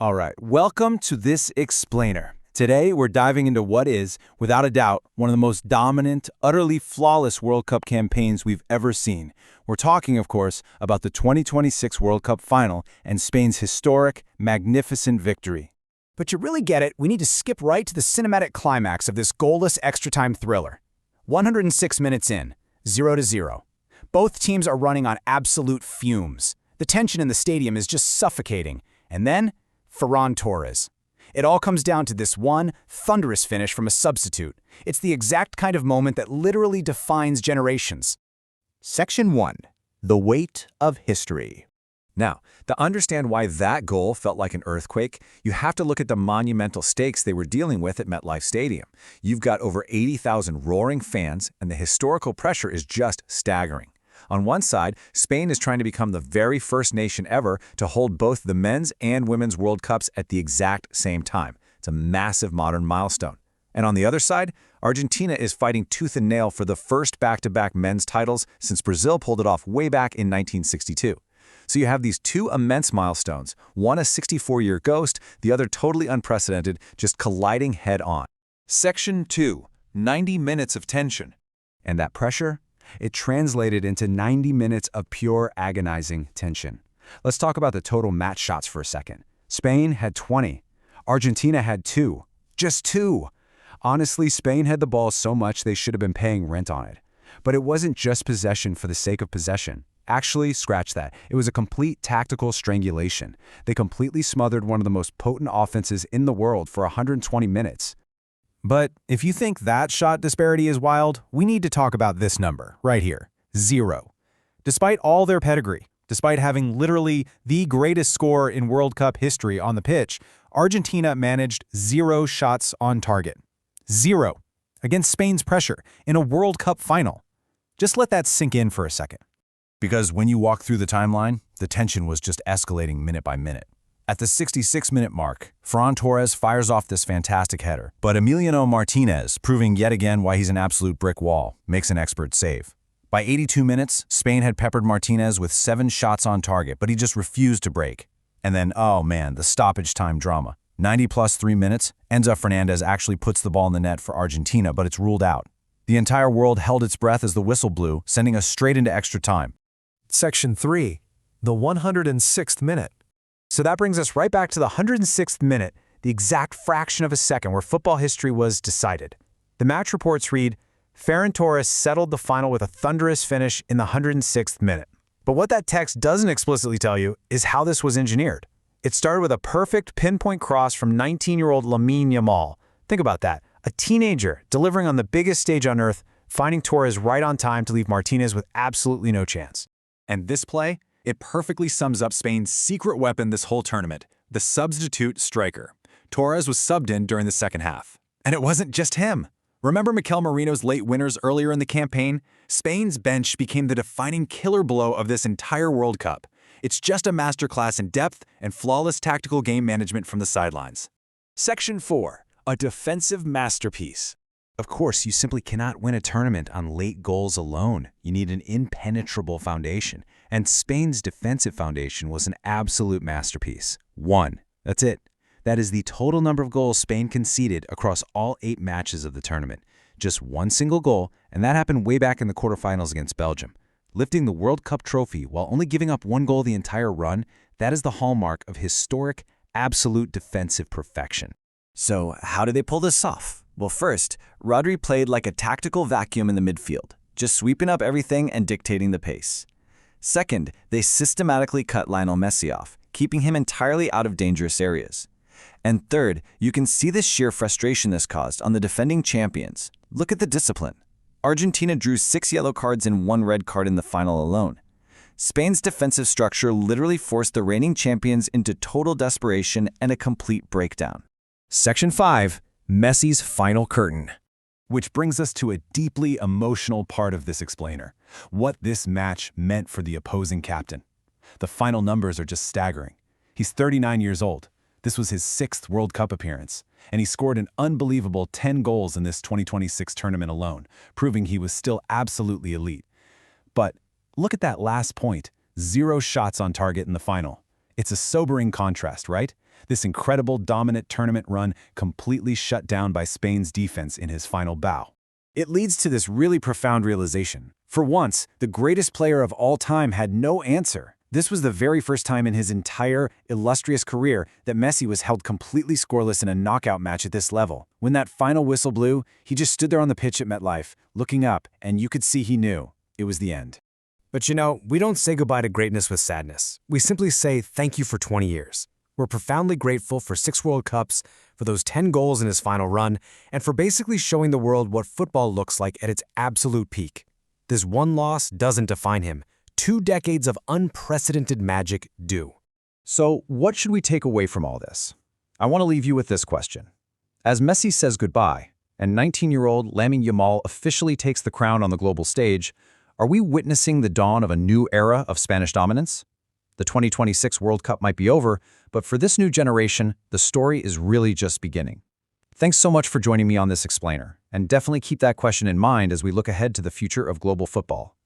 All right, welcome to this explainer. Today, we're diving into what is, without a doubt, one of the most dominant, utterly flawless World Cup campaigns we've ever seen. We're talking, of course, about the 2026 World Cup final and Spain's historic, magnificent victory. But to really get it, we need to skip right to the cinematic climax of this goalless extra-time thriller. 106 minutes in, 0-0. Both teams are running on absolute fumes. The tension in the stadium is just suffocating. And then, Ferran Torres. It all comes down to this one thunderous finish from a substitute. It's the exact kind of moment that literally defines generations. Section 1. The Weight of History. Now, to understand why that goal felt like an earthquake, you have to look at the monumental stakes they were dealing with at MetLife Stadium. You've got over 80,000 roaring fans, and the historical pressure is just staggering. On one side, Spain is trying to become the very first nation ever to hold both the men's and women's World Cups at the exact same time. It's a massive modern milestone. And on the other side, Argentina is fighting tooth and nail for the first back-to-back men's titles since Brazil pulled it off way back in 1962. So you have these two immense milestones, one a 64-year ghost, the other totally unprecedented, just colliding head-on. Section 2. 90 minutes of tension. And that pressure? It translated into 90 minutes of pure agonizing tension. Let's talk about the total match shots for a second. Spain had 20. Argentina had 2. Just 2. Honestly, Spain had the ball so much they should have been paying rent on it. But it wasn't just possession for the sake of possession. Actually, scratch that. It was a complete tactical strangulation. They completely smothered one of the most potent offenses in the world for 120 minutes. But if you think that shot disparity is wild, we need to talk about this number, right here, 0. Despite all their pedigree, despite having literally the greatest scorer in World Cup history on the pitch, Argentina managed 0 shots on target. 0. Against Spain's pressure in a World Cup final. Just let that sink in for a second. Because when you walk through the timeline, the tension was just escalating minute by minute. At the 66-minute mark, Ferran Torres fires off this fantastic header, but Emiliano Martinez, proving yet again why he's an absolute brick wall, makes an expert save. By 82 minutes, Spain had peppered Martinez with 7 shots on target, but he just refused to break. And then, oh man, the stoppage time drama. 90 plus 3 minutes, Enzo Fernandez actually puts the ball in the net for Argentina, but it's ruled out. The entire world held its breath as the whistle blew, sending us straight into extra time. Section 3. The 106th minute. So that brings us right back to the 106th minute, the exact fraction of a second where football history was decided. The match reports read, Ferran Torres settled the final with a thunderous finish in the 106th minute. But what that text doesn't explicitly tell you is how this was engineered. It started with a perfect pinpoint cross from 19-year-old Lamine Yamal. Think about that. A teenager delivering on the biggest stage on earth, finding Torres right on time to leave Martinez with absolutely no chance. And this play? It perfectly sums up Spain's secret weapon this whole tournament, the substitute striker. Torres was subbed in during the second half. And it wasn't just him. Remember Mikel Merino's late winners earlier in the campaign? Spain's bench became the defining killer blow of this entire World Cup. It's just a masterclass in depth and flawless tactical game management from the sidelines. Section 4. A defensive masterpiece. Of course, you simply cannot win a tournament on late goals alone. You need an impenetrable foundation. And Spain's defensive foundation was an absolute masterpiece. 1. That's it. That is the total number of goals Spain conceded across all 8 matches of the tournament. Just 1 single goal, and that happened way back in the quarterfinals against Belgium. Lifting the World Cup trophy while only giving up 1 goal the entire run, that is the hallmark of historic, absolute defensive perfection. So how did they pull this off? Well, first, Rodri played like a tactical vacuum in the midfield, just sweeping up everything and dictating the pace. Second, they systematically cut Lionel Messi off, keeping him entirely out of dangerous areas. And third, you can see the sheer frustration this caused on the defending champions. Look at the discipline. Argentina drew 6 yellow cards and 1 red card in the final alone. Spain's defensive structure literally forced the reigning champions into total desperation and a complete breakdown. Section 5. Messi's final curtain. Which brings us to a deeply emotional part of this explainer, what this match meant for the opposing captain. The final numbers are just staggering. He's 39 years old. This was his 6th World Cup appearance, and he scored an unbelievable 10 goals in this 2026 tournament alone, proving he was still absolutely elite. But look at that last point, 0 shots on target in the final. It's a sobering contrast, right? This incredible dominant tournament run completely shut down by Spain's defense in his final bow. It leads to this really profound realization. For once, the greatest player of all time had no answer. This was the very first time in his entire illustrious career that Messi was held completely scoreless in a knockout match at this level. When that final whistle blew, he just stood there on the pitch at MetLife, looking up, and you could see he knew it was the end. But you know, we don't say goodbye to greatness with sadness. We simply say thank you for 20 years. We're profoundly grateful for 6 World Cups, for those 10 goals in his final run, and for basically showing the world what football looks like at its absolute peak. This one loss doesn't define him. 2 decades of unprecedented magic do. So, what should we take away from all this? I want to leave you with this question. As Messi says goodbye, and 19-year-old Lamine Yamal officially takes the crown on the global stage, are we witnessing the dawn of a new era of Spanish dominance? The 2026 World Cup might be over, but for this new generation, the story is really just beginning. Thanks so much for joining me on this explainer, and definitely keep that question in mind as we look ahead to the future of global football.